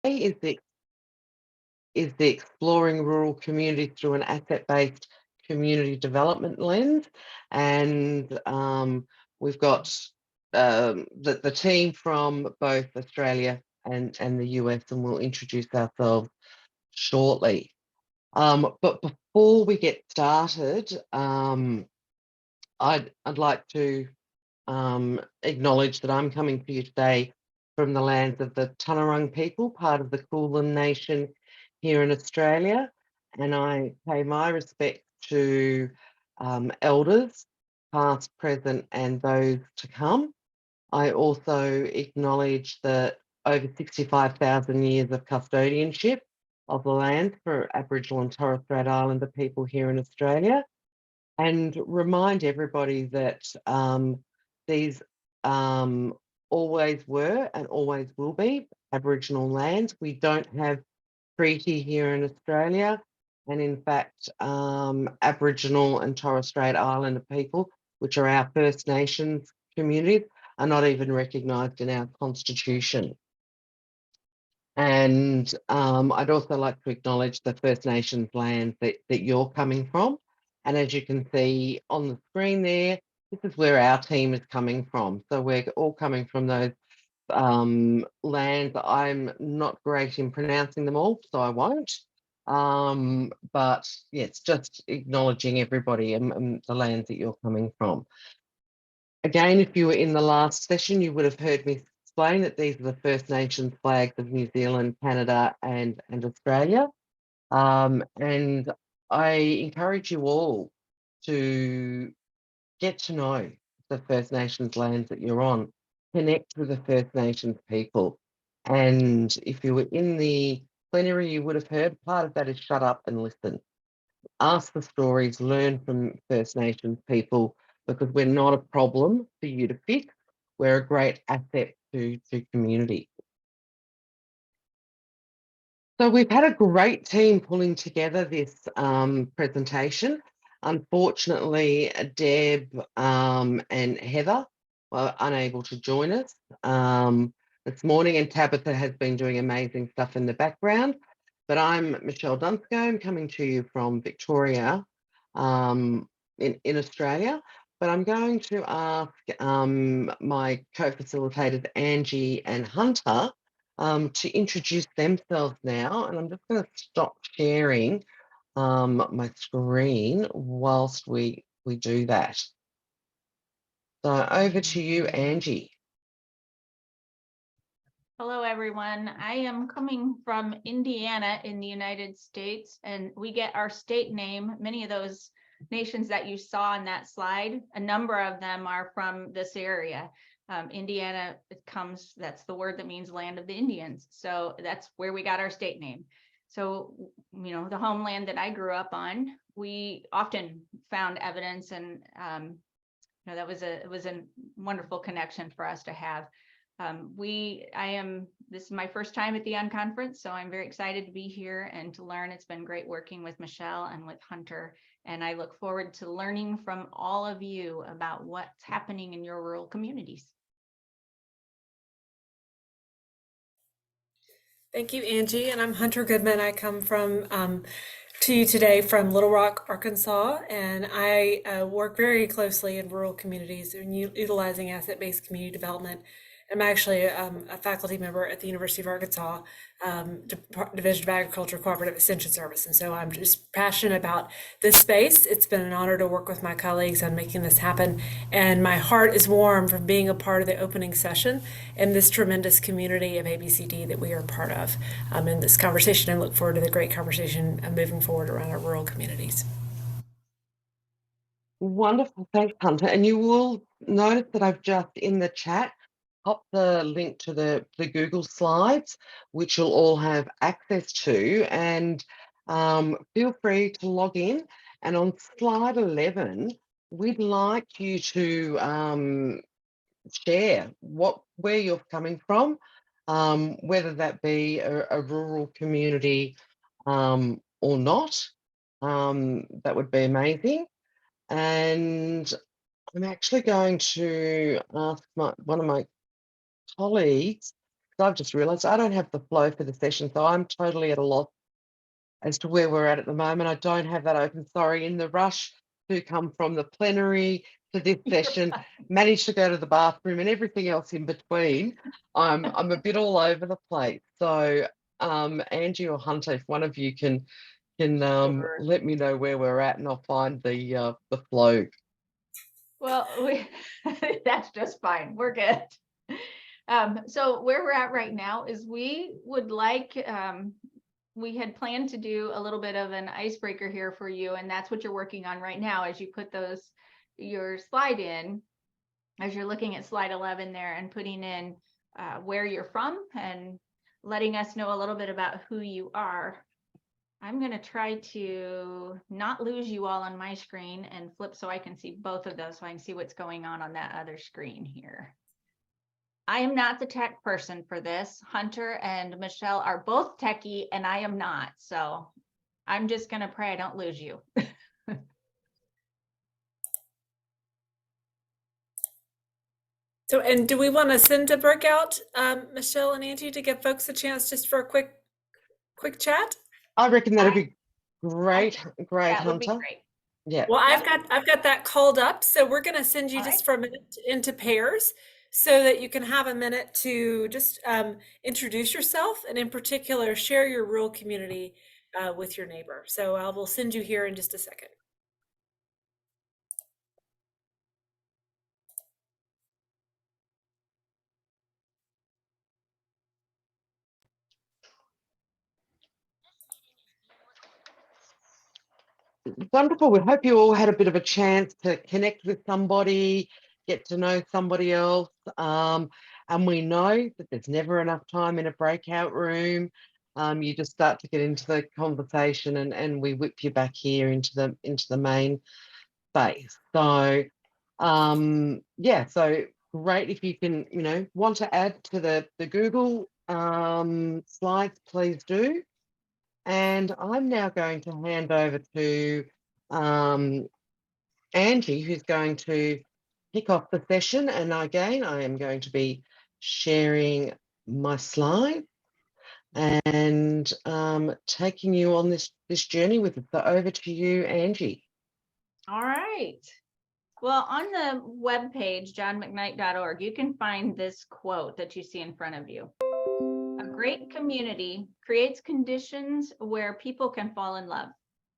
is the exploring rural communities through an asset-based community development lens. And we've got the team from both Australia and the US, and we'll introduce ourselves shortly. But before we get started, I'd like to acknowledge that I'm coming to you today from the lands of the Tunarung people, part of the Kulin Nation here in Australia, and I pay my respect to elders, past, present, and those to come. I also acknowledge that over 65,000 years of custodianship of the land for Aboriginal and Torres Strait Islander people here in Australia, and remind everybody that these always were and always will be Aboriginal lands. We don't have treaty here in Australia, and in fact, Aboriginal and Torres Strait Islander people, which are our First Nations communities, are not even recognised in our constitution. And I'd also like to acknowledge the First Nations lands that you're coming from. And as you can see on the screen there, this is where our team is coming from. So we're all coming from those lands. I'm not great in pronouncing them all, so I won't. But yes, just acknowledging everybody and the lands that you're coming from. Again, if you were in the last session, you would have heard me explain that these are the First Nations flags of New Zealand, Canada, and Australia. And I encourage you all to get to know the First Nations lands that you're on, connect with the First Nations people. And if you were in the plenary, you would have heard part of that is shut up and listen. Ask the stories, learn from First Nations people, because we're not a problem for you to fix. We're a great asset to community. So we've had a great team pulling together this presentation. Unfortunately, Deb and Heather were unable to join us this morning, and Tabitha has been doing amazing stuff in the background. But I'm Michelle Dunscombe, coming to you from Victoria in Australia. But I'm going to ask my co-facilitators, Angie and Hunter, to introduce themselves now, and I'm just going to stop sharing my screen whilst we do that. So over to you, Angie. Hello, everyone. I am coming from Indiana in the United States, and we get our state name. Many of those nations that you saw on that slide, a number of them are from this area. Indiana, that's the word that means land of the Indians. So that's where we got our state name. So, you know, the homeland that I grew up on, we often found evidence, and you know, it was a wonderful connection for us to have. This is my first time at the Unconference, so I'm very excited to be here and to learn. It's been great working with Michelle and with Hunter, and I look forward to learning from all of you about what's happening in your rural communities. Thank you, Angie, and I'm Hunter Goodman. I come to you today from Little Rock, Arkansas, and I work very closely in rural communities and utilizing asset-based community development. I'm actually a faculty member at the University of Arkansas Division of Agriculture Cooperative Extension Service, and so I'm just passionate about this space. It's been an honor to work with my colleagues on making this happen, and my heart is warm from being a part of the opening session in this tremendous community of ABCD that we are part of in this conversation, and look forward to the great conversation moving forward around our rural communities. Wonderful, thanks, Hunter. And you will notice that I've just in the chat pop the link to the Google Slides, which you'll all have access to, and feel free to log in. And on slide 11, we'd like you to share where you're coming from, whether that be a rural community or not. That would be amazing. And I'm actually going to ask one of my colleagues So I've just realised I don't have the flow for the session, so I'm totally at a loss as to where we're at the moment. I don't have that open. Sorry, in the rush to come from the plenary to this session, managed to go to the bathroom and everything else in between. I'm a bit all over the place. So Angie or Hunter, if one of you can Sure. let me know where we're at, and I'll find the flow. Well, that's just fine. We're good. So where we're at right now is we would like, we had planned to do a little bit of an icebreaker here for you, and that's what you're working on right now as you put your slide in, as you're looking at slide 11 there and putting in where you're from and letting us know a little bit about who you are. I'm going to try to not lose you all on my screen and flip so I can see both of those, so I can see what's going on that other screen here. I am not the tech person for this. Hunter and Michelle are both techie and I am not. So I'm just going to pray I don't lose you. So, and do we want to send a breakout, Michelle and Angie, to give folks a chance just for a quick chat? I reckon that'd be great, That would be Hunter. great. Yeah. Well, I've got that called up, so we're going to send you just for a minute into pairs so that you can have a minute to just introduce yourself and in particular share your rural community with your neighbor. So I will send you here in just a second. Wonderful. We hope you all had a bit of a chance to connect with somebody, get to know somebody else. And we know that there's never enough time in a breakout room. You just start to get into the conversation and we whip you back here into the main space. So yeah, so great if you can, want to add to the Google slides, please do. And I'm now going to hand over to Angie, who's going to kick off the session. And again, I am going to be sharing my slides and taking you on this journey with it. So over to you, Angie. All right. Well, on the webpage, johnmcknight.org, you can find this quote that you see in front of you. A great community creates conditions where people can fall in love.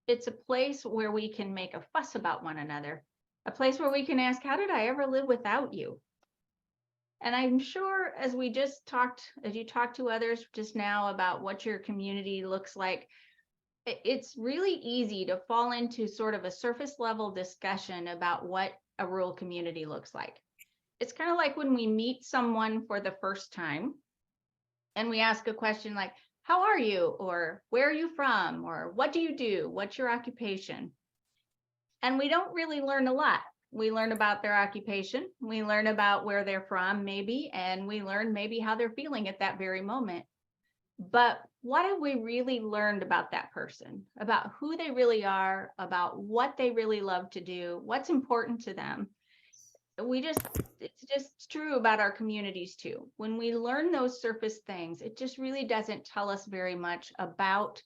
It's a place where we can make a fuss about one another, a place where we can ask, how did I ever live without you? And I'm sure as you talked to others just now about what your community looks like, it's really easy to fall into sort of a surface level discussion about what a rural community looks like. It's kind of like when we meet someone for the first time and we ask a question like, how are you? Or where are you from? Or what do you do? What's your occupation? And we don't really learn a lot. We learn about their occupation. We learn about where they're from, maybe, and we learn maybe how they're feeling at that very moment. But what have we really learned about that person, about who they really are, about what they really love to do, what's important to them? It's just true about our communities too. When we learn those surface things, it just really doesn't tell us very much about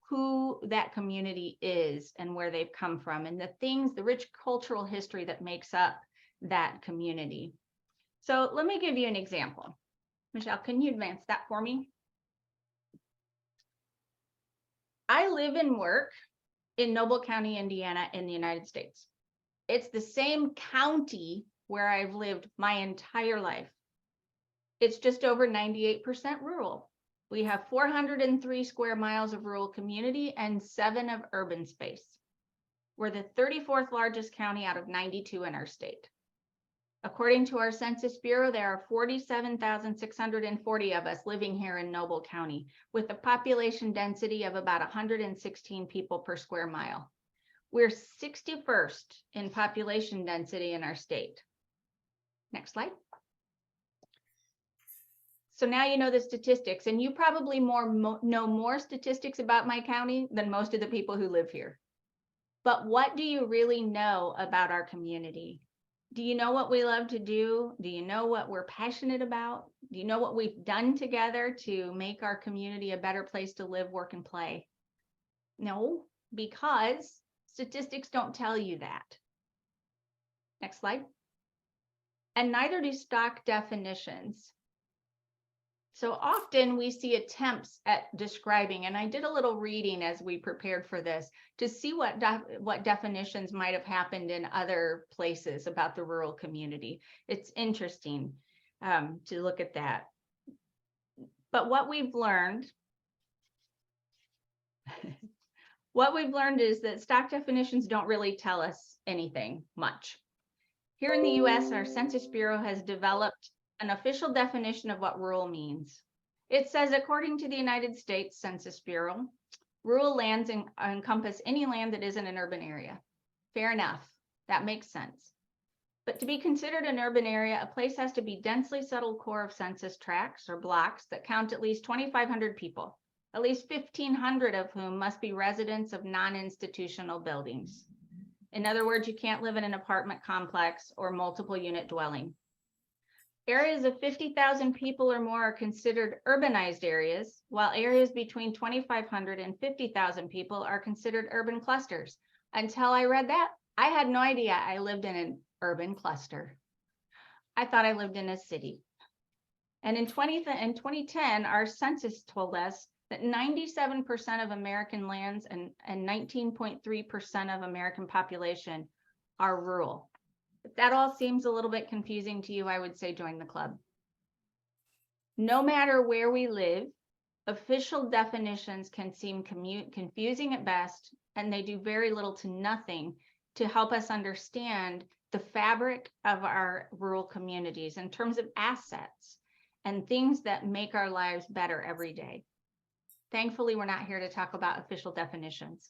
who that community is and where they've come from and the rich cultural history that makes up that community. So let me give you an example. Michelle, can you advance that for me? I live and work in Noble County, Indiana, in the United States. It's the same county where I've lived my entire life. It's just over 98% rural. We have 403 square miles of rural community and 7 of urban space. We're the 34th largest county out of 92 in our state. According to our Census Bureau, there are 47,640 of us living here in Noble County with a population density of about 116 people per square mile. We're 61st in population density in our state. Next slide. So now you know the statistics, and you probably know more statistics about my county than most of the people who live here. But what do you really know about our community? Do you know what we love to do? Do you know what we're passionate about? Do you know what we've done together to make our community a better place to live, work, and play? No, because statistics don't tell you that. Next slide. And neither do stock definitions. So often we see attempts at describing, and I did a little reading as we prepared for this to see what definitions might have happened in other places about the rural community. It's interesting to look at that. But what we've learned is that stock definitions don't really tell us anything much. Here in the US, our Census Bureau has developed an official definition of what rural means. It says, according to the United States Census Bureau, rural lands encompass any land that isn't an urban area. Fair enough, that makes sense. But to be considered an urban area, a place has to be densely settled core of census tracts or blocks that count at least 2,500 people, at least 1,500 of whom must be residents of non-institutional buildings. In other words, you can't live in an apartment complex or multiple unit dwelling. Areas of 50,000 people or more are considered urbanized areas, while areas between 2,500 and 50,000 people are considered urban clusters. Until I read that, I had no idea I lived in an urban cluster. I thought I lived in a city. And in 2010, our census told us that 97% of American lands and 19.3% of American population are rural. If that all seems a little bit confusing to you, I would say join the club. No matter where we live, official definitions can seem confusing at best, and they do very little to nothing to help us understand the fabric of our rural communities in terms of assets and things that make our lives better every day. Thankfully, we're not here to talk about official definitions.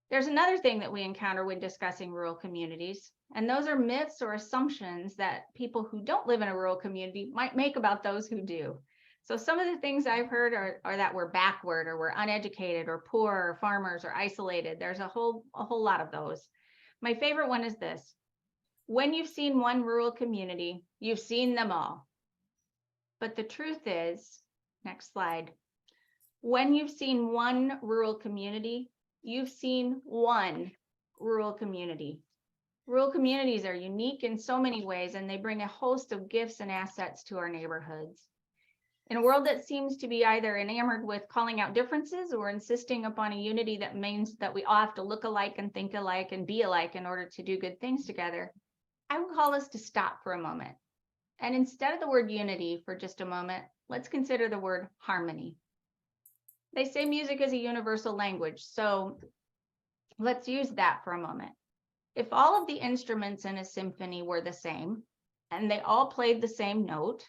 There's another thing that we encounter when discussing rural communities, and those are myths or assumptions that people who don't live in a rural community might make about those who do. So some of the things I've heard are that we're backward, or we're uneducated, or poor, or farmers, or isolated. There's a whole lot of those. My favorite one is this: when you've seen one rural community, you've seen them all. But the truth is, next slide, when you've seen one rural community, you've seen one rural community. Rural communities are unique in so many ways, and they bring a host of gifts and assets to our neighborhoods. In a world that seems to be either enamored with calling out differences or insisting upon a unity that means that we all have to look alike and think alike and be alike in order to do good things together, I would call us to stop for a moment. And instead of the word unity for just a moment, let's consider the word harmony. They say music is a universal language, so let's use that for a moment. If all of the instruments in a symphony were the same, and they all played the same note,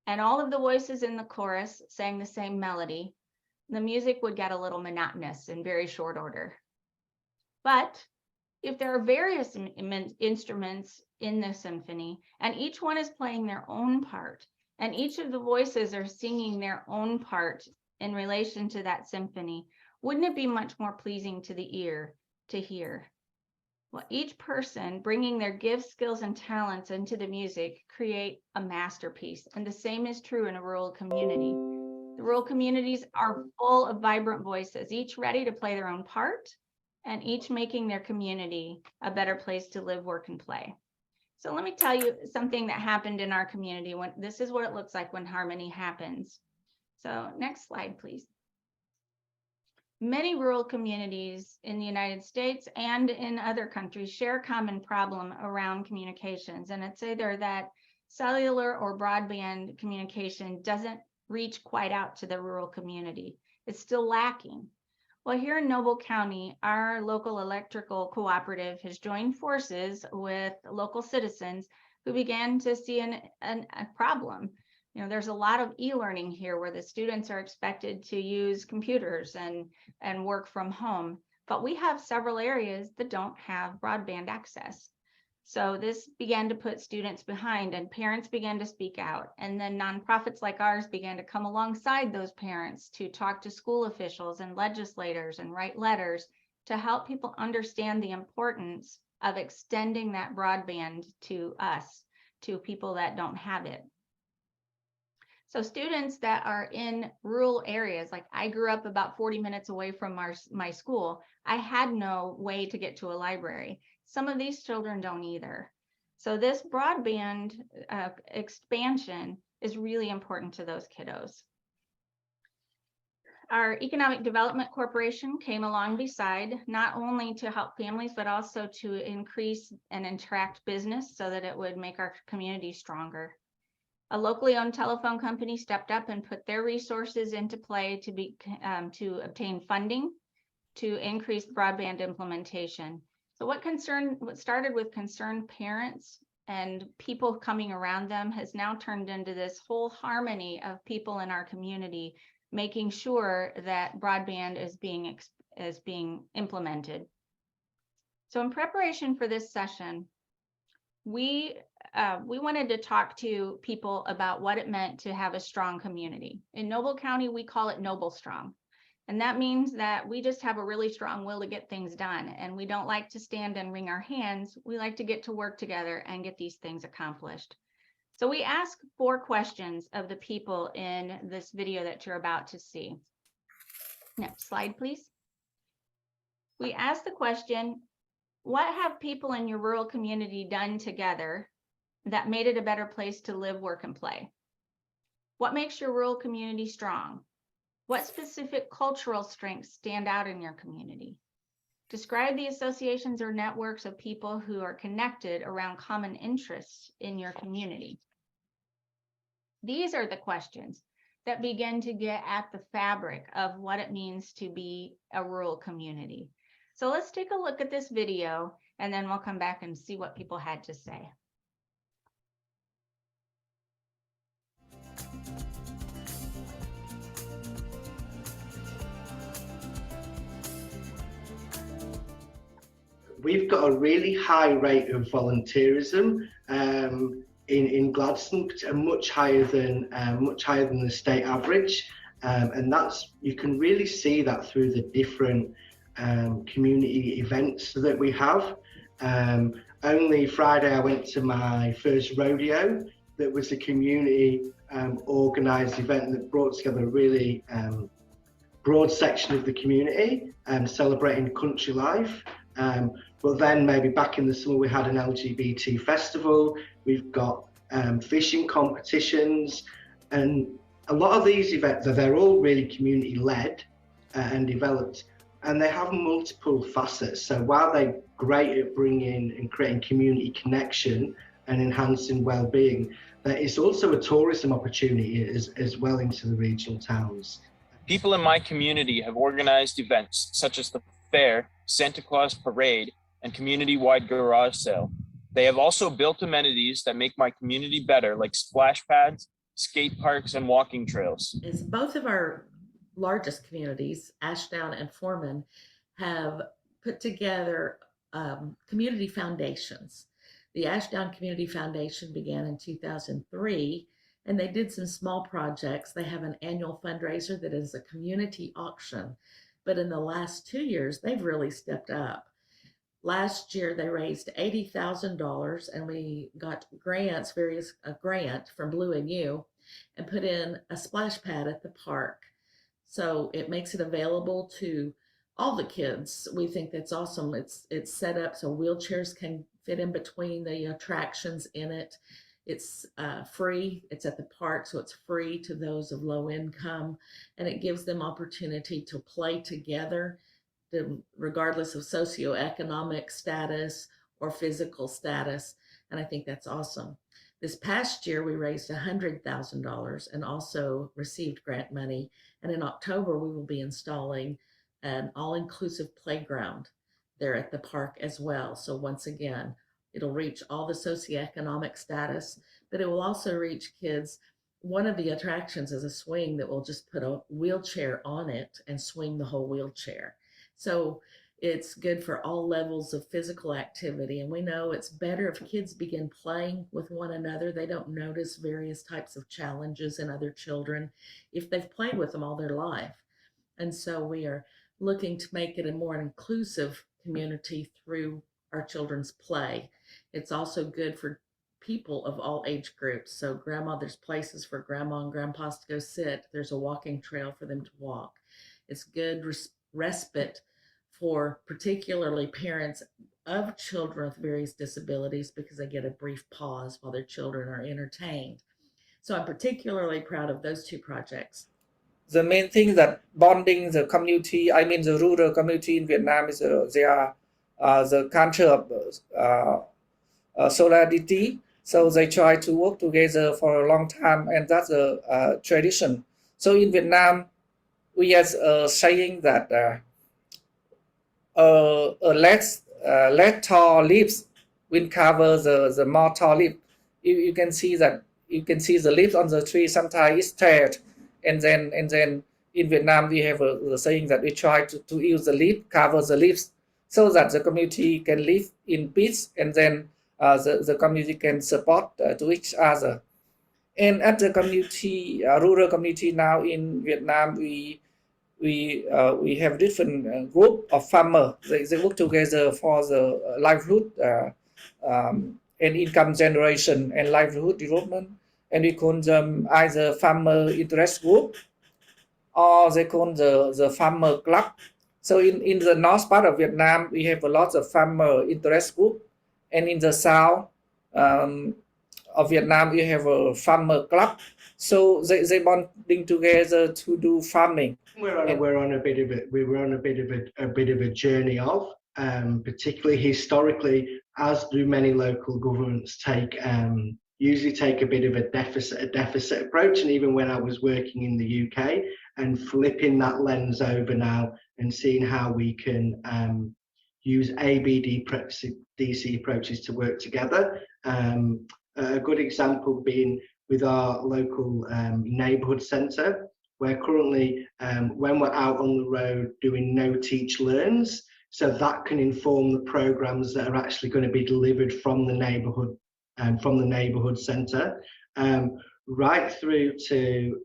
and all of the voices in the chorus sang the same melody, the music would get a little monotonous in very short order. But if there are various instruments in the symphony, and each one is playing their own part, and each of the voices are singing their own part in relation to that symphony, wouldn't it be much more pleasing to the ear to hear? Well, each person bringing their gifts, skills, and talents into the music create a masterpiece, and the same is true in a rural community. The rural communities are full of vibrant voices, each ready to play their own part, and each making their community a better place to live, work, and play. So let me tell you something that happened in our community. This is what it looks like when harmony happens. So next slide, please. Many rural communities in the United States and in other countries share a common problem around communications, and it's either that cellular or broadband communication doesn't reach quite out to the rural community. It's still lacking. Well, here in Noble County, our local electrical cooperative has joined forces with local citizens who began to see a problem. You know, there's a lot of e-learning here where the students are expected to use computers and work from home, but we have several areas that don't have broadband access. So this began to put students behind, and parents began to speak out. And then nonprofits like ours began to come alongside those parents to talk to school officials and legislators and write letters to help people understand the importance of extending that broadband to us, to people that don't have it. So students that are in rural areas, like I grew up about 40 minutes away from my school, I had no way to get to a library. Some of these children don't either. So this broadband expansion is really important to those kiddos. Our Economic Development Corporation came along beside, not only to help families, but also to increase and attract business so that it would make our community stronger. A locally owned telephone company stepped up and put their resources into play to obtain funding to increase broadband implementation. So what started with concerned parents and people coming around them has now turned into this whole harmony of people in our community, making sure that broadband is being implemented. So in preparation for this session, we wanted to talk to people about what it meant to have a strong community. In Noble County, we call it Noble Strong. And that means that we just have a really strong will to get things done. And we don't like to stand and wring our hands. We like to get to work together and get these things accomplished. So we ask 4 questions of the people in this video that you're about to see. Next slide, please. We ask the question, what have people in your rural community done together that made it a better place to live, work, and play? What makes your rural community strong? What specific cultural strengths stand out in your community? Describe the associations or networks of people who are connected around common interests in your community. These are the questions that begin to get at the fabric of what it means to be a rural community. So let's take a look at this video, and then we'll come back and see what people had to say. We've got a really high rate of volunteerism in Gladstone, much higher than the state average, and you can really see that through the different community events that we have. Only Friday I went to my first rodeo. That was a community organised event that brought together a really broad section of the community, celebrating country life. But then maybe back in the summer we had an LGBT festival. We've got fishing competitions, and a lot of these events, they're all really community led and developed, and they have multiple facets. So while they're great at bringing and creating community connection and enhancing well-being, there is also a tourism opportunity as well into the regional towns. People in my community have organized events such as the fair, Santa Claus parade, and community-wide garage sale. They have also built amenities that make my community better, like splash pads, skate parks, and walking trails. Is both of our largest communities, Ashdown and Foreman, have put together community foundations. The Ashdown Community Foundation began in 2003, and they did some small projects. They have an annual fundraiser that is a community auction. But in the last 2 years, they've really stepped up. Last year, they raised $80,000, and we got a grant from Blue and You, and put in a splash pad at the park. So it makes it available to all the kids. We think that's awesome. It's set up so wheelchairs can fit in between the attractions in it. It's free. It's at the park, so it's free to those of low income, and it gives them opportunity to play together, regardless of socioeconomic status or physical status. And I think that's awesome. This past year, we raised $100,000 and also received grant money. And in October, we will be installing an all-inclusive playground there at the park as well. So once again, it'll reach all the socioeconomic status, but it will also reach kids. One of the attractions is a swing that will just put a wheelchair on it and swing the whole wheelchair. So it's good for all levels of physical activity. And we know it's better if kids begin playing with one another. They don't notice various types of challenges in other children if they've played with them all their life. And so we are looking to make it a more inclusive community through our children's play. It's also good for people of all age groups. So grandma, there's places for grandma and grandpas to go sit. There's a walking trail for them to walk. It's good respite for particularly parents of children with various disabilities because they get a brief pause while their children are entertained. So I'm particularly proud of those two projects. The main thing that bonding the community, I mean the rural community in Vietnam, is they are the culture of solidarity. So they try to work together for a long time, and that's a tradition. So in Vietnam, we have a saying that less tall leaves will cover the more tall leaf. You can see that the leaves on the tree sometimes is straight, and then in Vietnam we have a saying that we try to use the leaf cover the leaves so that the community can live in peace, and then the community can support to each other. And at the community, rural community now in Vietnam, we have different group of farmers. They work together for the livelihood and income generation and livelihood development. And we call them either farmer interest group or they call the farmer club. So in the north part of Vietnam, we have a lot of farmer interest group, and in the south of Vietnam, we have a farmer club. So they bonding together to do farming. We're on a bit of a journey of, particularly historically, as do many local governments usually take a bit of a deficit approach. And even when I was working in the UK, and flipping that lens over now and seeing how we can use ABCD approaches to work together. A good example being with our local neighbourhood centre, where currently when we're out on the road doing no teach learns, so that can inform the programs that are actually going to be delivered from the neighbourhood centre, right through to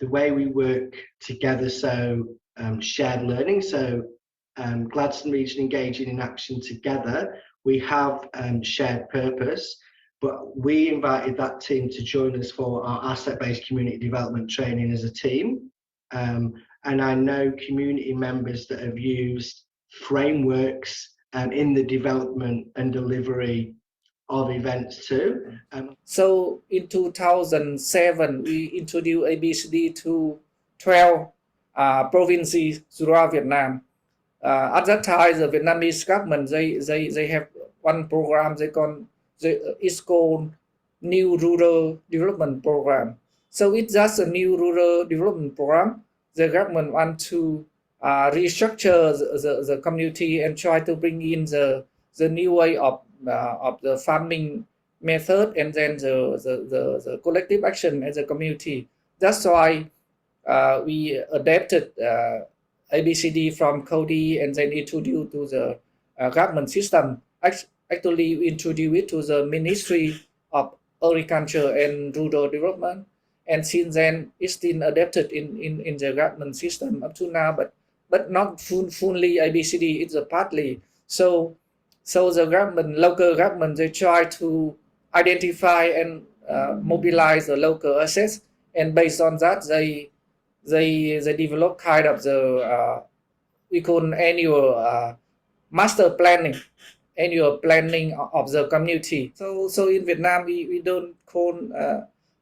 the way we work together. So shared learning. So Gladstone Region engaging in action together. We have shared purpose, but we invited that team to join us for our asset-based community development training as a team. And I know community members that have used frameworks in the development and delivery of events too. So in 2007, we introduced ABCD to 12 provinces throughout Vietnam. At that time, the Vietnamese government, they have one program it's called New Rural Development Program. So it's just a new rural development program. The government want to restructure the community and try to bring in the new way of the farming method, and then the collective action as a community. That's why we adapted ABCD from Cody and then introduced to the government system. Actually, we introduced it to the Ministry of Agriculture and Rural Development, and since then it's been adapted in the government system up to now, but not fully ABCD. It's a partly. So the local government, they try to identify and mobilize the local assets, and based on that, they develop kind of the we call annual master planning, annual planning of the community. So in Vietnam, we don't call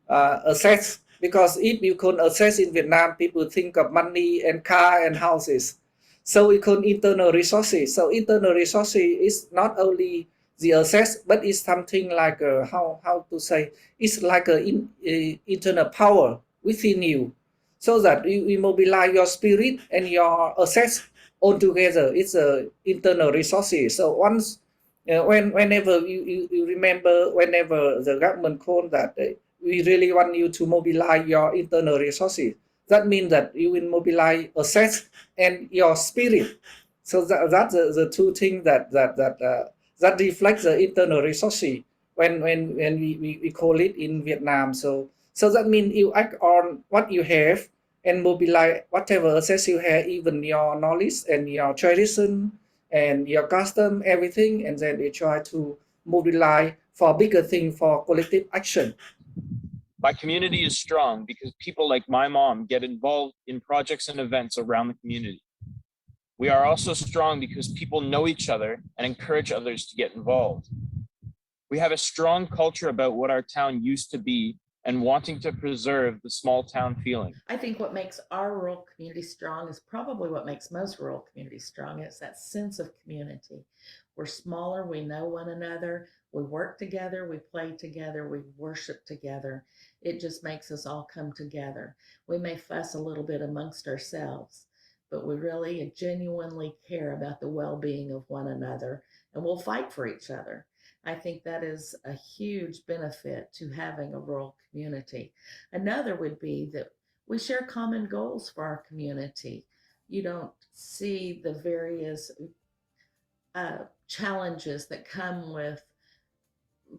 assets, because if you call assets in Vietnam, people think of money and car and houses. So we call internal resources. So internal resources is not only the assets, but it's something like how to say, it's like an internal power within you, so that you mobilize your spirit and your assets all together. It's internal resources. So once whenever you remember, whenever the government called that we really want you to mobilize your internal resources, that means that you will mobilize assets and your spirit. So that's the two things that reflect the internal resources when we call it in Vietnam. So that means you act on what you have and mobilize whatever assets you have, even your knowledge and your tradition and your custom, everything, and then we try to mobilize for bigger thing for collective action. My community is strong because people like my mom get involved in projects and events around the community. We are also strong because people know each other and encourage others to get involved. We have a strong culture about what our town used to be and wanting to preserve the small town feeling. I think what makes our rural community strong is probably what makes most rural communities strong. It's that sense of community. We're smaller, we know one another, we work together, we play together, we worship together. It just makes us all come together. We may fuss a little bit amongst ourselves, but we really genuinely care about the well-being of one another, and we'll fight for each other. I think that is a huge benefit to having a rural community. Another would be that we share common goals for our community. You don't see the various challenges that come with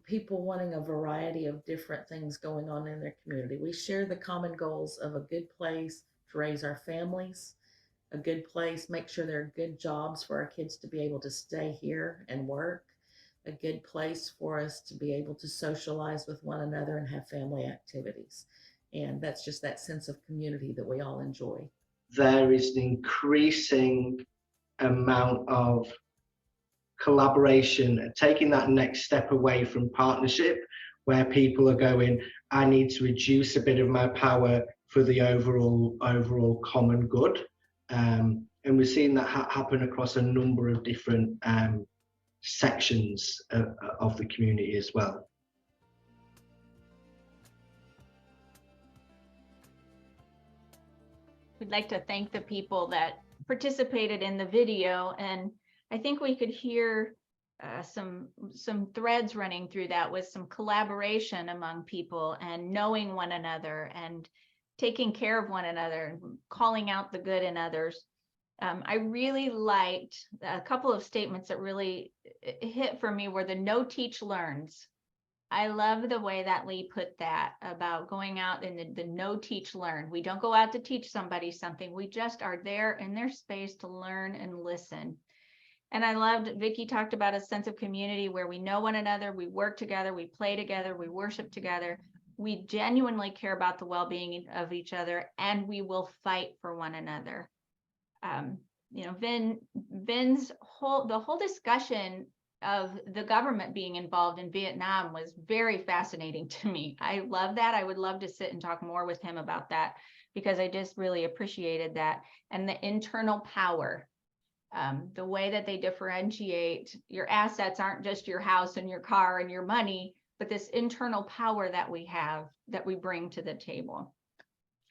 people wanting a variety of different things going on in their community. We share the common goals of a good place to raise our families, a good place, make sure there are good jobs for our kids to be able to stay here and work, a good place for us to be able to socialize with one another and have family activities. And that's just that sense of community that we all enjoy. There is an increasing amount of collaboration and taking that next step away from partnership, where people are going, I need to reduce a bit of my power for the overall common good. And we're seeing that happen across a number of different sections of the community as well. We'd like to thank the people that participated in the video, and I think we could hear some threads running through that with some collaboration among people and knowing one another and taking care of one another and calling out the good in others. I really liked a couple of statements that really hit for me were the no teach learns. I love the way that Lee put that about going out in the no teach learn. We don't go out to teach somebody something. We just are there in their space to learn and listen. And I loved Vicki talked about a sense of community where we know one another, we work together, we play together, we worship together. We genuinely care about the well-being of each other, and we will fight for one another. You know, Vin's whole discussion of the government being involved in Vietnam was very fascinating to me. I love that. I would love to sit and talk more with him about that because I just really appreciated that. And the internal power, the way that they differentiate your assets aren't just your house and your car and your money, but this internal power that we have that we bring to the table.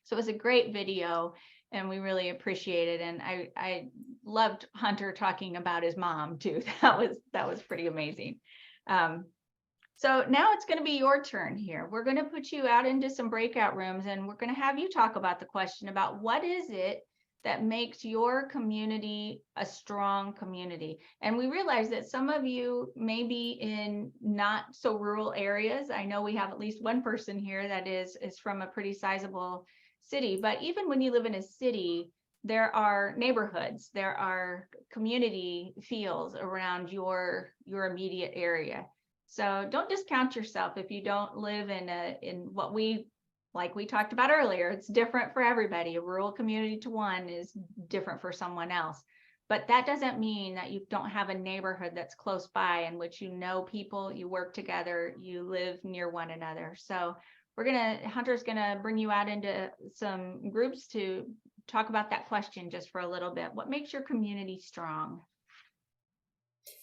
So it was a great video and we really appreciate it. And I loved Hunter talking about his mom too. That was pretty amazing. So now it's going to be your turn here. We're going to put you out into some breakout rooms and we're going to have you talk about the question about what is it that makes your community a strong community. And we realize that some of you may be in not so rural areas. I know we have at least one person here that is from a pretty sizable city, but even when you live in a city, there are neighborhoods, there are community feels around your immediate area. So don't discount yourself if you don't live in what we, like we talked about earlier, it's different for everybody. A rural community to one is different for someone else. But that doesn't mean that you don't have a neighborhood that's close by in which you know people, you work together, you live near one another. So Hunter's gonna bring you out into some groups to talk about that question just for a little bit. What makes your community strong?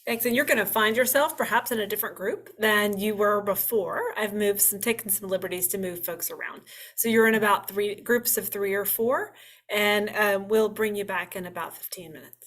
Thanks. And you're going to find yourself perhaps in a different group than you were before. I've taken some liberties to move folks around. So you're in about groups of 3 or 4, and we'll bring you back in about 15 minutes.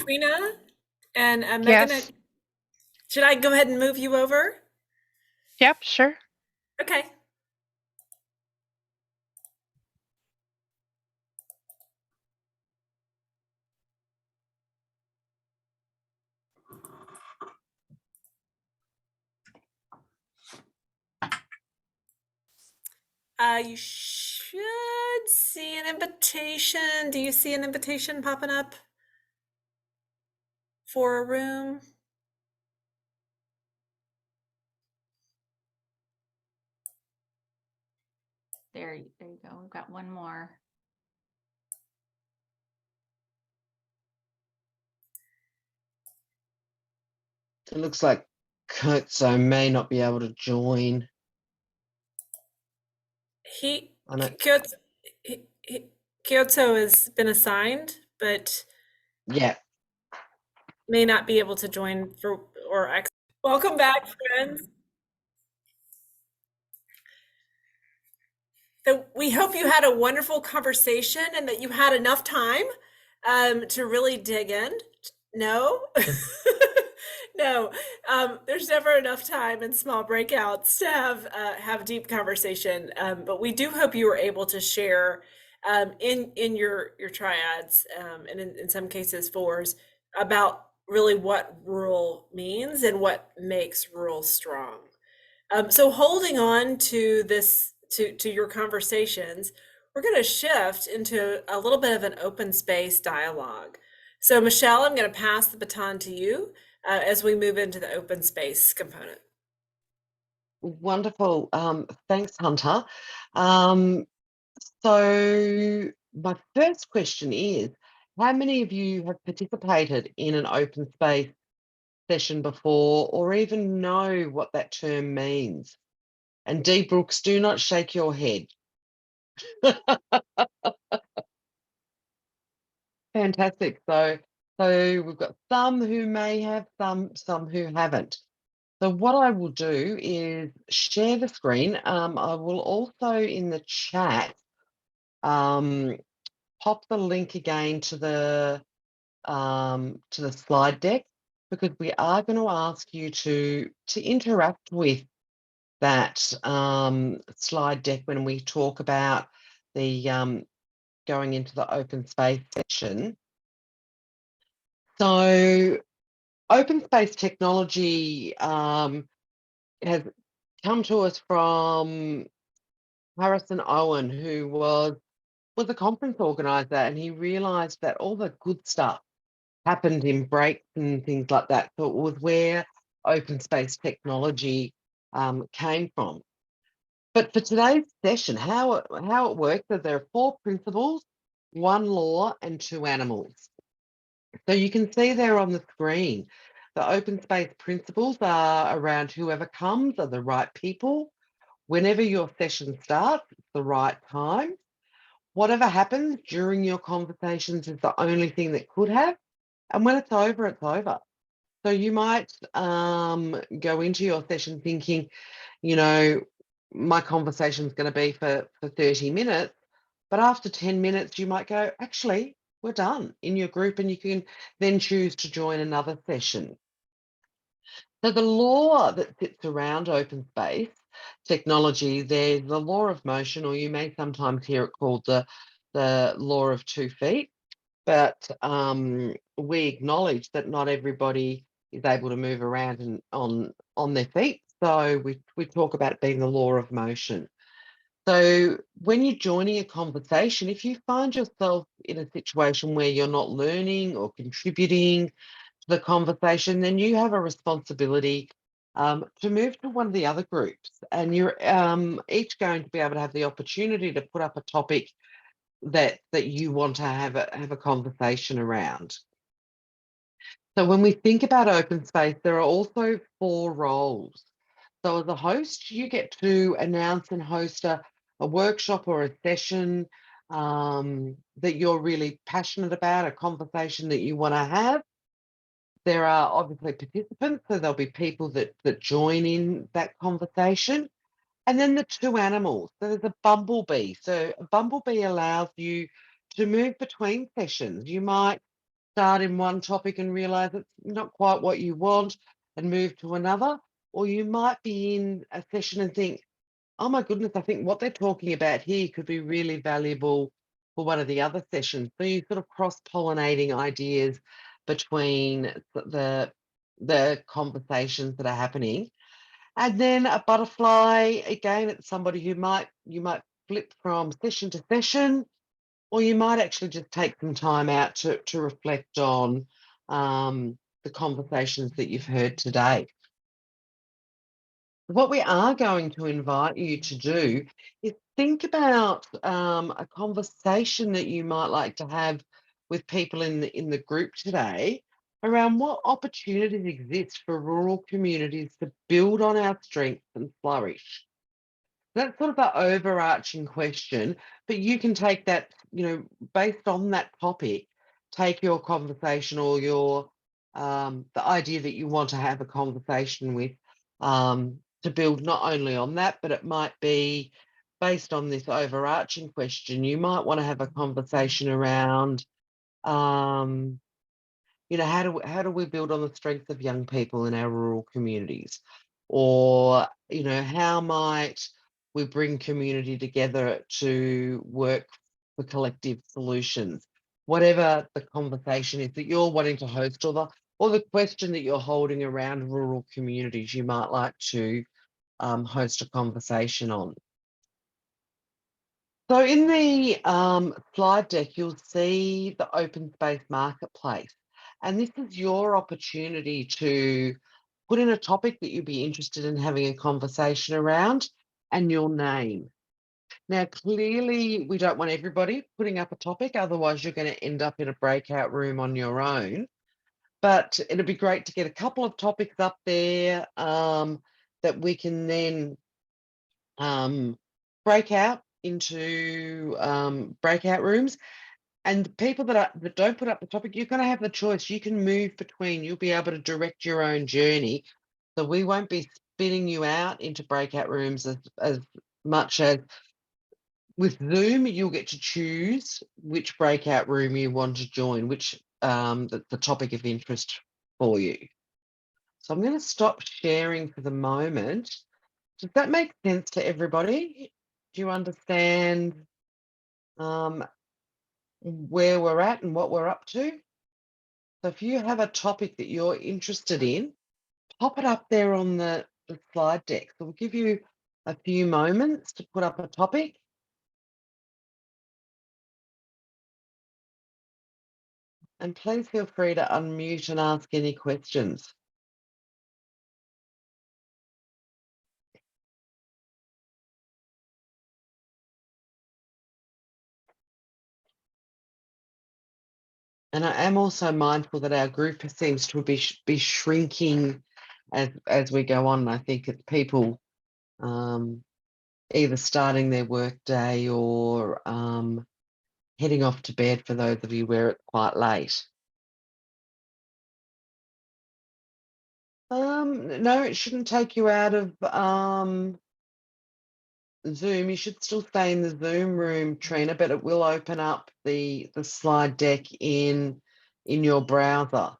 Katrina, and Megan, Yes. should I go ahead and move you over? Yep, sure. Okay. You should see an invitation. Do you see an invitation popping up for a room? There you go. We've got one more. It looks like Kurtzo may not be able to join. Kyoto has been assigned, but Yeah. may not be able to join welcome back, friends. So we hope you had a wonderful conversation and that you had enough time to really dig in. No, no, there's never enough time in small breakouts to have deep conversation. But we do hope you were able to share in your triads and in some cases fours about really what rural means and what makes rural strong. So holding on to this to your conversations, we're going to shift into a little bit of an open space dialogue. So Michelle, I'm going to pass the baton to you as we move into the open space component. Wonderful. Thanks, Hunter. So my first question is, how many of you have participated in an open space session before or even know what that term means? And Dee Brooks, do not shake your head. Fantastic. So we've got some who may have, some who haven't. So what I will do is share the screen. I will also in the chat pop the link again to the slide deck, because we are going to ask you to interact with that slide deck when we talk about the going into the open space section. So open space technology has come to us from Harrison Owen, who was a conference organizer, and he realized that all the good stuff happened in breaks and things like that. So it was where open space technology came from. But for today's session, how it works is there are 4 principles, 1 law, and 2 animals. So you can see there on the screen, the open space principles are around whoever comes are the right people. Whenever your session starts, it's the right time. Whatever happens during your conversations is the only thing that could have. And when it's over, it's over. So you might go into your session thinking, you know, my conversation is going to be for 30 minutes. But after 10 minutes, you might go, actually, we're done in your group, and you can then choose to join another session. So the law that sits around open space technology, there's the law of motion, or you may sometimes hear it called the law of 2 feet. But we acknowledge that not everybody is able to move around and on their feet. So we talk about it being the law of motion. So when you're joining a conversation, if you find yourself in a situation where you're not learning or contributing to the conversation, then you have a responsibility to move to one of the other groups, and you're each going to be able to have the opportunity to put up a topic that you want to have a conversation around. So when we think about open space, there are also 4 roles. So as a host, you get to announce and host a workshop or a session that you're really passionate about, a conversation that you want to have. There are obviously participants, so there'll be people that join in that conversation. And then the 2 animals. So there's a bumblebee. So a bumblebee allows you to move between sessions. You might start in one topic and realize it's not quite what you want and move to another. Or you might be in a session and think, oh my goodness, I think what they're talking about here could be really valuable for one of the other sessions. So you sort of cross-pollinating ideas between the conversations that are happening. And then a butterfly, again, it's somebody who you might flip from session to session, or you might actually just take some time out to reflect on the conversations that you've heard today. What we are going to invite you to do is think about a conversation that you might like to have with people in the group today around what opportunities exist for rural communities to build on our strengths and flourish. That's sort of an overarching question, but you can take that, based on that topic, take your conversation or your the idea that you want to have a conversation with to build not only on that, but it might be based on this overarching question. You might want to have a conversation around how do we build on the strengths of young people in our rural communities? Or, how might we bring community together to work for collective solutions? Whatever the conversation is that you're wanting to host, or the question that you're holding around rural communities, you might like to host a conversation on. So in the slide deck, you'll see the open space marketplace. And this is your opportunity to put in a topic that you'd be interested in having a conversation around and your name. Now, clearly, we don't want everybody putting up a topic, otherwise you're going to end up in a breakout room on your own. But it'd be great to get a couple of topics up there that we can then break out into breakout rooms. And the people that don't put up the topic, you're going to have the choice. You can move between. You'll be able to direct your own journey. So we won't be spinning you out into breakout rooms as much as with Zoom. You'll get to choose which breakout room you want to join, which the topic of interest for you. So I'm going to stop sharing for the moment. Does that make sense to everybody? Do you understand where we're at and what we're up to? So if you have a topic that you're interested in, pop it up there on the slide deck. So we'll give you a few moments to put up a topic. And please feel free to unmute and ask any questions. And I am also mindful that our group seems to be shrinking as we go on. I think it's people either starting their work day or heading off to bed for those of you where it's quite late. No, it shouldn't take you out of Zoom. You should still stay in the Zoom room, Trina, but it will open up the slide deck in your browser.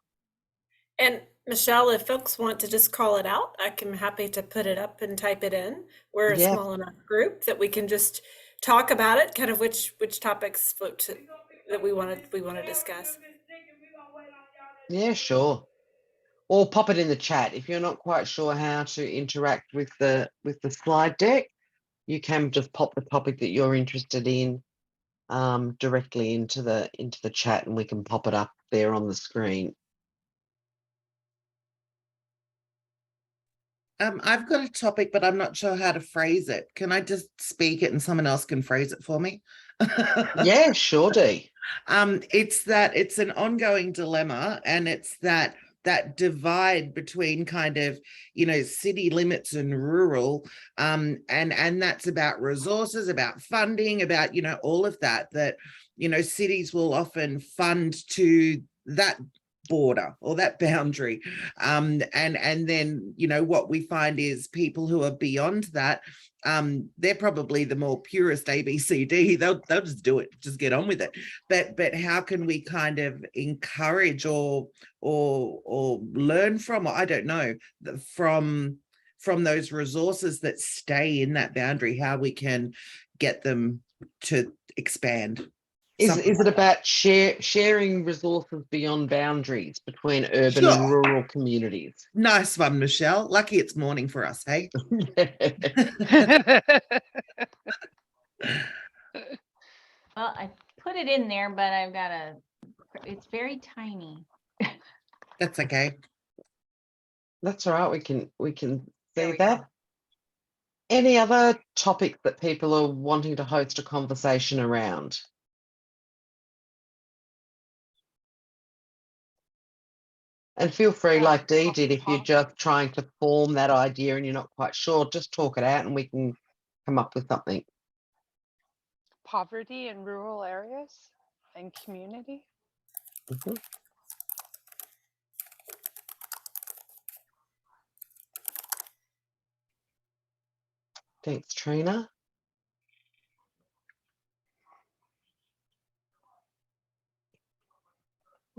And Michelle, if folks want to just call it out, I'm happy to put it up and type it in. We're a small enough group that we can just talk about it, kind of which topics that we want to discuss. Yeah, sure. Or pop it in the chat. If you're not quite sure how to interact with the slide deck, you can just pop the topic that you're interested in directly into the chat, and we can pop it up there on the screen. I've got a topic, but I'm not sure how to phrase it. Can I just speak it and someone else can phrase it for me? Yeah, sure, Dee. It's an ongoing dilemma, and it's that divide between kind of, city limits and rural, and that's about resources, about funding, about, all of that, cities will often fund to that border or that boundary. And then, you know, what we find is people who are beyond that, they're probably the more purist ABCD. They'll just do it, just get on with it. But how can we kind of encourage or learn from, or I don't know, from those resources that stay in that boundary, how we can get them to expand? Is it about sharing resources beyond boundaries between urban Sure. and rural communities? Nice one, Michelle. Lucky it's morning for us, hey? Well, I put it in there, but I've got it's very tiny. That's okay. That's all right. We can There see we that. go. Any other topics that people are wanting to host a conversation around? And feel free, like Dee did, if you're just trying to form that idea and you're not quite sure, just talk it out and we can come up with something. Poverty in rural areas and community. Mhm. Thanks, Trina.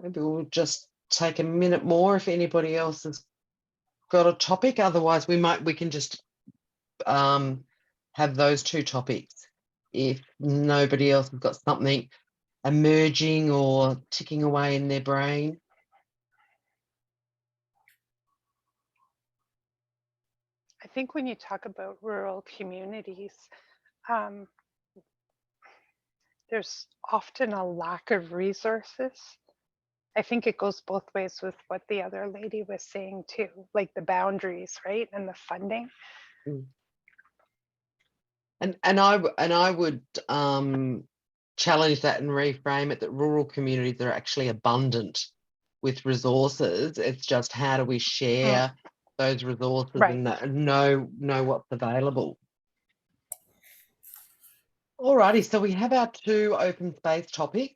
Maybe we'll just take a minute more if anybody else has got a topic. Otherwise, we can just have those two topics. If nobody else has got something emerging or ticking away in their brain. I think when you talk about rural communities, there's often a lack of resources. I think it goes both ways with what the other lady was saying too, like the boundaries, right, and the funding. And I would challenge that and reframe it that rural communities are actually abundant with resources. It's just how do we share those resources and know what's available. Alrighty, so we have our two open space topics.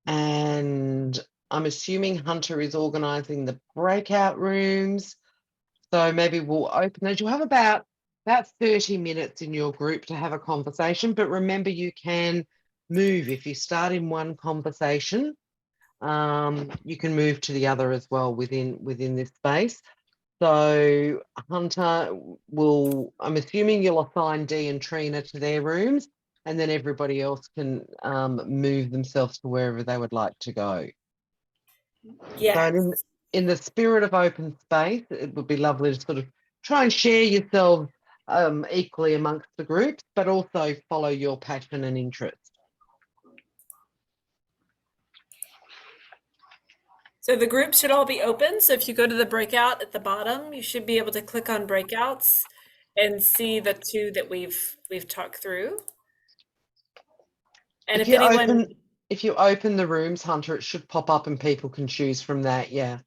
And I'm assuming Hunter is organising the breakout rooms. So maybe we'll open those. You'll have about 30 minutes in your group to have a conversation, but remember you can move. If you start in one conversation, you can move to the other as well within this space. So Hunter I'm assuming you'll assign Dee and Trina to their rooms, and then everybody else can move themselves to wherever they would like to go. Yeah. So in the spirit of open space, it would be lovely to sort of try and share yourselves equally amongst the groups, but also follow your passion and interest. So the groups should all be open. So if you go to the breakout at the bottom, you should be able to click on breakouts and see the two that we've talked through. And if you open the rooms, Hunter, it should pop up and people can choose from that. Yeah.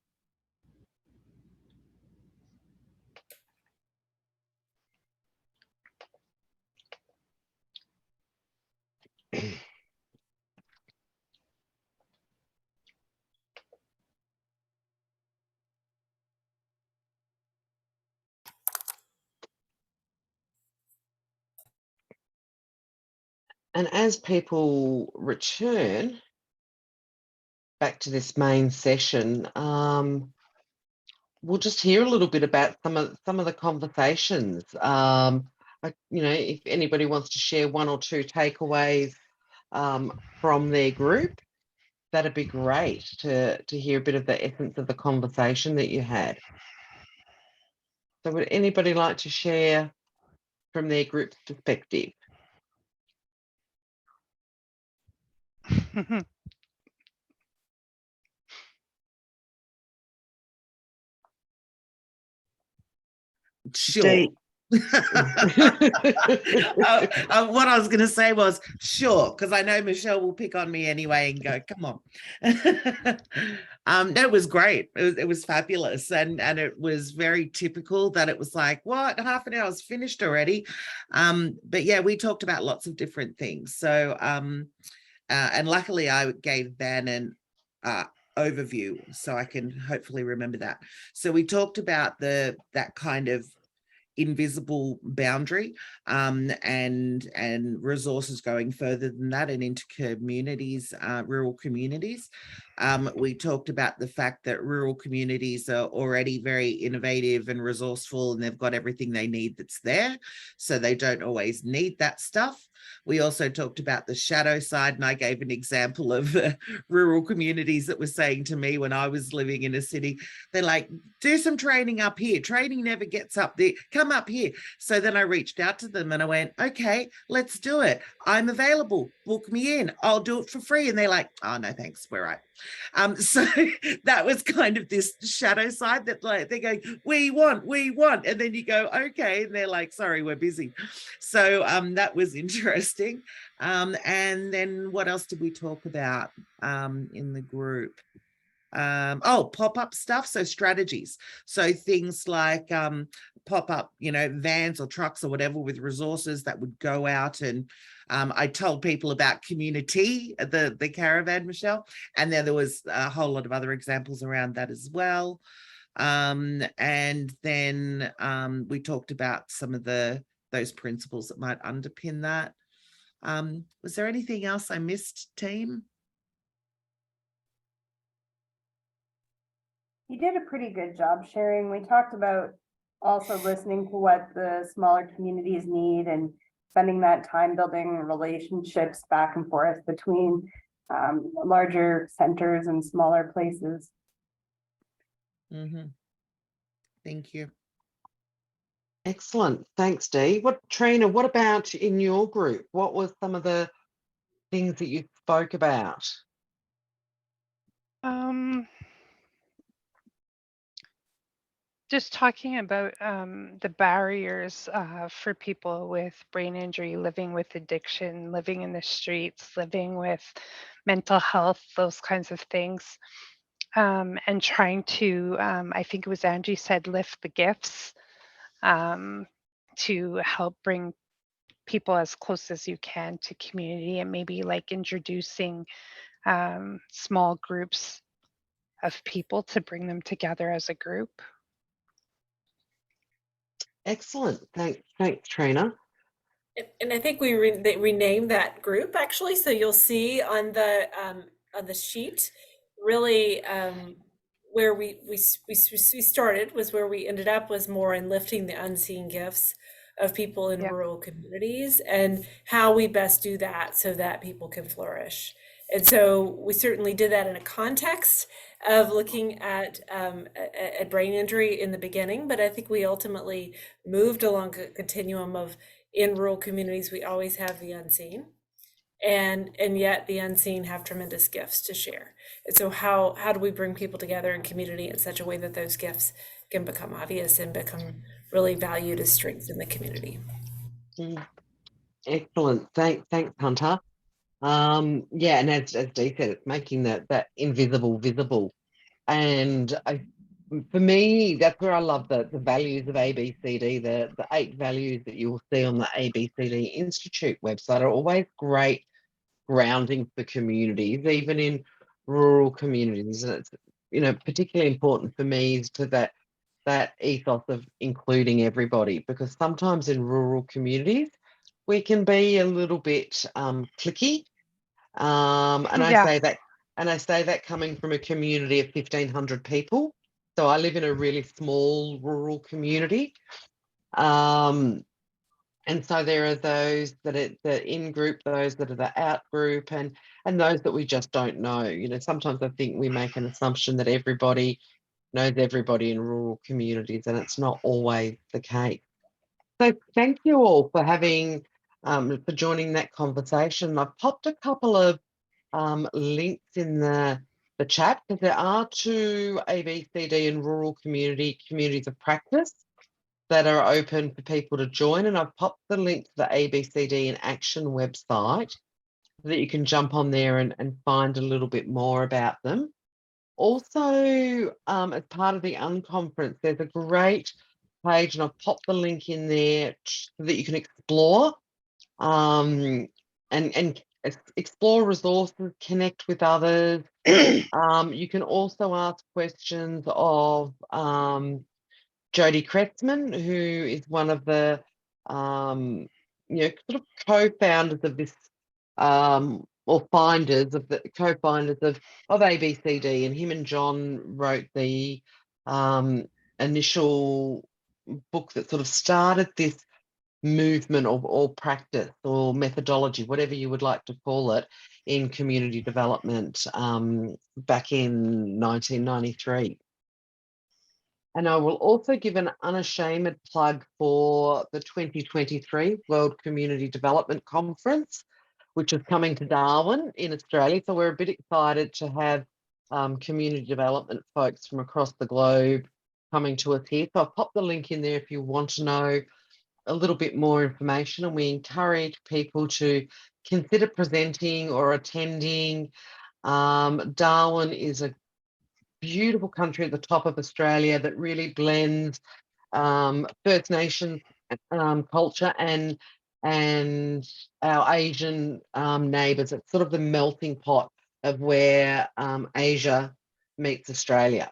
And as people return back to this main session, we'll just hear a little bit about some of the conversations. If anybody wants to share one or two takeaways from their group, that'd be great to hear a bit of the essence of the conversation that you had. So would anybody like to share from their group's perspective? Sure. What I was going to say was sure, because I know Michelle will pick on me anyway and go, come on. That was great. It was fabulous. And it was very typical that it was like, what, half an hour's finished already. But yeah, we talked about lots of different things. So And luckily I gave Van an overview, so I can hopefully remember that. So we talked about that kind of invisible boundary, and resources going further than that and into communities, rural communities. We talked about the fact that rural communities are already very innovative and resourceful, and they've got everything they need that's there, so they don't always need that stuff. We also talked about the shadow side, and I gave an example of rural communities that were saying to me when I was living in a city, they're like, do some training up here. Training never gets up there. Come up here. So then I reached out to them and I went, okay, let's do it. I'm available. Book me in. I'll do it for free. And they're like, oh, no, thanks. We're right. So that was kind of this shadow side that, like, they're going, we want. And then you go, okay. And they're like, sorry, we're busy. So that was interesting. And then what else did we talk about in the group? Pop-up stuff, so strategies, so things like pop-up, vans or trucks or whatever with resources that would go out. And I told people about community, the caravan, Michelle, and then there was a whole lot of other examples around that as well. And then we talked about some of those principles that might underpin that. Was there anything else I missed, team? You did a pretty good job sharing. We talked about also listening to what the smaller communities need and spending that time building relationships back and forth between larger centers and smaller places. Mm-hmm. Thank you. Excellent. Thanks, Dee. Trina, what about in your group? What was some of the things that you spoke about? Just talking about the barriers for people with brain injury, living with addiction, living in the streets, living with mental health, those kinds of things. And trying to, I think it was Angie said, lift the gifts to help bring people as close as you can to community, and maybe like introducing small groups of people to bring them together as a group. Excellent. Thanks, Trina. And I think we renamed that group actually. So you'll see on the sheet, really where we started was where we ended up was more in lifting the unseen gifts of people in rural communities and how we best do that so that people can flourish. And so we certainly did that in a context of looking at brain injury in the beginning, but I think we ultimately moved along a continuum of, in rural communities, we always have the unseen, and yet the unseen have tremendous gifts to share. And so how do we bring people together in community in such a way that those gifts can become obvious and become really valued as strengths in the community? Excellent. Thanks, Hunter. Yeah, and as Dee said, it's making that invisible visible. And for me, that's where I love the values of ABCD. The 8 values that you will see on the ABCD Institute website are always great grounding for communities, even in rural communities. And it's particularly important for me is to that ethos of including everybody, because sometimes in rural communities we can be a little bit cliquey. And I say that coming from a community of 1,500 people. So I live in a really small rural community. And so there are those that are the in group, those that are the out group, and those that we just don't know. Sometimes I think we make an assumption that everybody knows everybody in rural communities, and it's not always the case. So thank you all for for joining that conversation. I've popped a couple of links in the chat, because there are 2 ABCD and rural communities of practice that are open for people to join, and I've popped the link to the ABCD in Action website so that you can jump on there and find a little bit more about them. Also, as part of the Unconference, there's a great page, and I've popped the link in there so that you can explore and explore resources, connect with others. You can also ask questions of Jodie Kretzmann, who is one of the sort of co-founders of this, or finders of the co-founders of ABCD, and him and John wrote the initial book that sort of started this movement or practice or methodology, whatever you would like to call it, in community development back in 1993. And I will also give an unashamed plug for the 2023 World Community Development Conference, which is coming to Darwin in Australia. So we're a bit excited to have community development folks from across the globe coming to us here. So I'll pop the link in there if you want to know a little bit more information, and we encourage people to consider presenting or attending. Darwin is a beautiful country at the top of Australia that really blends First Nations culture and our Asian neighbours. It's sort of the melting pot of where Asia meets Australia.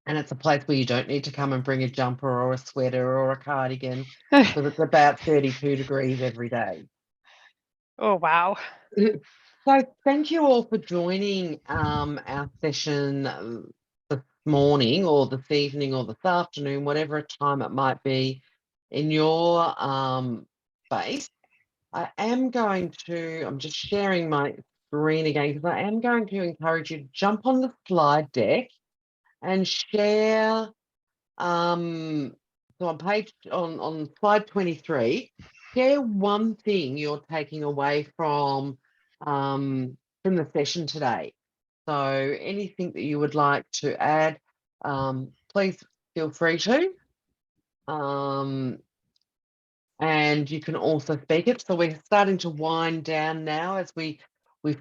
And it's a place where you don't need to come and bring a jumper or a sweater or a cardigan, because it's about 32 degrees every day. Oh, wow. So thank you all for joining our session this morning or this evening or this afternoon, whatever time it might be in your space. I'm just sharing my screen again, because I am going to encourage you to jump on the slide deck and share. So on slide 23, share one thing you're taking away from the session today. So anything that you would like to add, please feel free to. And you can also speak it. So we're starting to wind down now as we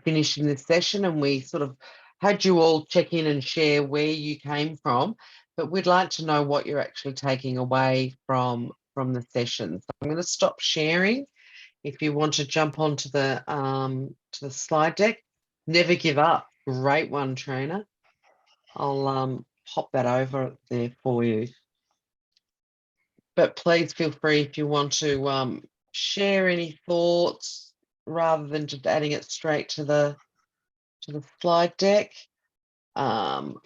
finish in this session, and we sort of had you all check in and share where you came from, but we'd like to know what you're actually taking away from the session. So I'm going to stop sharing. If you want to jump onto the slide deck, never give up. Great one, Trina. I'll pop that over there for you. But please feel free if you want to share any thoughts rather than just adding it straight to the slide deck. Okay,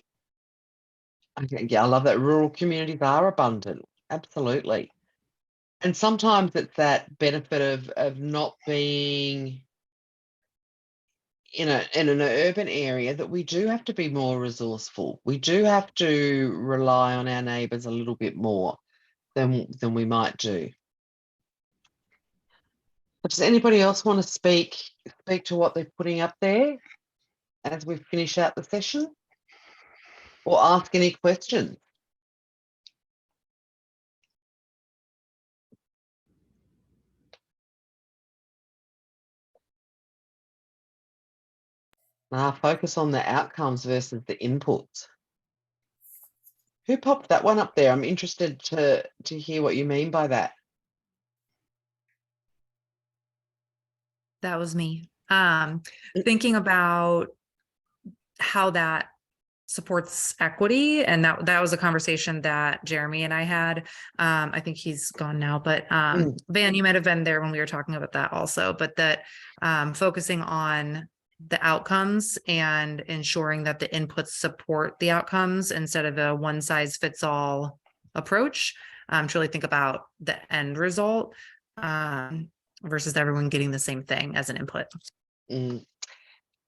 yeah, I love that. Rural communities are abundant, absolutely. And sometimes it's that benefit of not being in an urban area that we do have to be more resourceful. We do have to rely on our neighbours a little bit more than we might do. Does anybody else want to speak to what they're putting up there as we finish out the session, or ask any questions? Focus on the outcomes versus the inputs. Who popped that one up there? I'm interested to hear what you mean by that. That was me. Thinking about how that supports equity, and that was a conversation that Jeremy and I had. I think he's gone now, but Van, you might have been there when we were talking about that also, but that focusing on the outcomes and ensuring that the inputs support the outcomes instead of a one size fits all approach, to really think about the end result versus everyone getting the same thing as an input.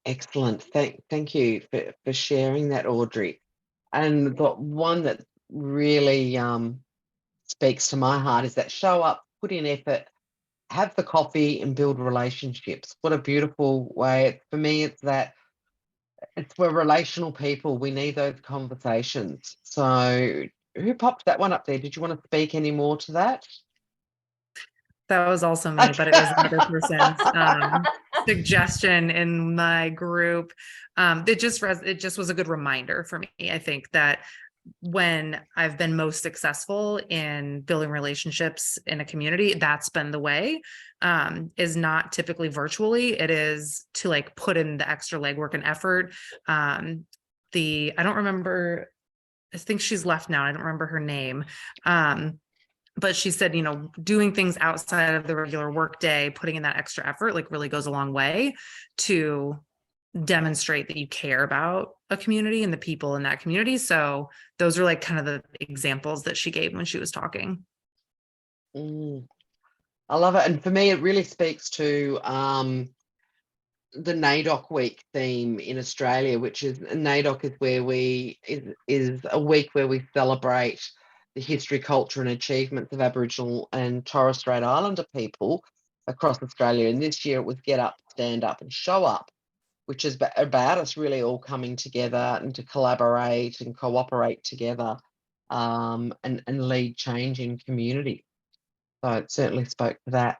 Excellent. Thank you for sharing that, Audrey. And the one that really speaks to my heart is that show up, put in effort, have the coffee and build relationships. What a beautiful way. For me, we're relational people. We need those conversations. So who popped that one up there? Did you want to speak any more to that? That was also me, but it was another person's suggestion in my group. It just was a good reminder for me. I think that when I've been most successful in building relationships in a community, that's been the way, is not typically virtually. It is to like put in the extra legwork and effort. I don't remember, I think she's left now. I don't remember her name. But she said, you know, doing things outside of the regular workday, putting in that extra effort, like really goes a long way to demonstrate that you care about a community and the people in that community. So those are like kind of the examples that she gave when she was talking. I love it. And for me, it really speaks to the NAIDOC week theme in Australia, which is NAIDOC is where is a week where we celebrate the history, culture and achievements of Aboriginal and Torres Strait Islander people across Australia. And this year it was Get Up, Stand Up and Show Up, which is about us really all coming together and to collaborate and cooperate together, and lead change in community. So it certainly spoke to that.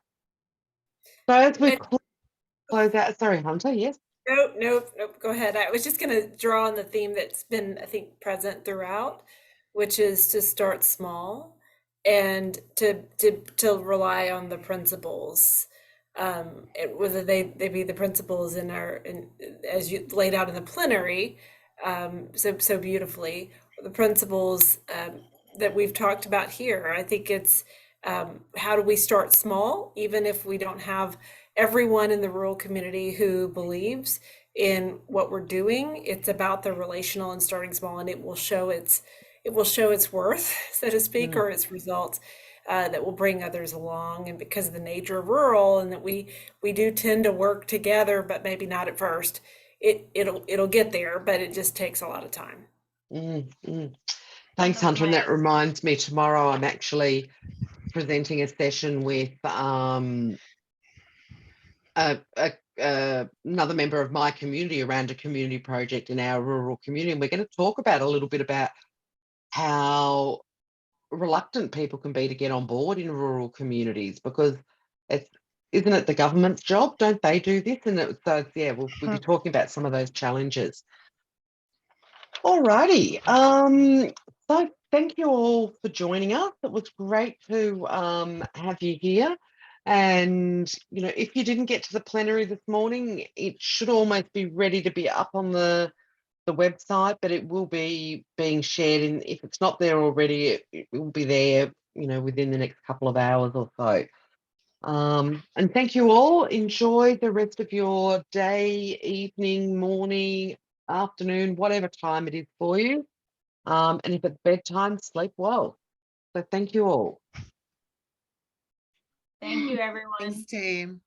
So as we close out, sorry, Hunter, yes? Nope. Go ahead. I was just going to draw on the theme that's been, I think, present throughout, which is to start small and to rely on the principles, whether they be the principles as you laid out in the plenary, so beautifully, the principles that we've talked about here. I think it's how do we start small, even if we don't have everyone in the rural community who believes in what we're doing. It's about the relational and starting small, and it will show its worth, so to speak, or its results that will bring others along. And because of the nature of rural, and that we do tend to work together, but maybe not at first, it'll get there, but it just takes a lot of time. Thanks, Hunter. And that reminds me, tomorrow I'm actually presenting a session with another member of my community around a community project in our rural community. And we're going to talk about a little bit about how reluctant people can be to get on board in rural communities, because isn't it the government's job? Don't they do this? And so yeah, we'll be talking about some of those challenges. All righty. So thank you all for joining us. It was great to have you here. And, you know, if you didn't get to the plenary this morning, it should almost be ready to be up on the website, but it will be being shared. And if it's not there already, it will be there, you know, within the next couple of hours or so. And thank you all. Enjoy the rest of your day, evening, morning, afternoon, whatever time it is for you. And if it's bedtime, sleep well. So thank you all. Thank you, everyone. Thanks, team.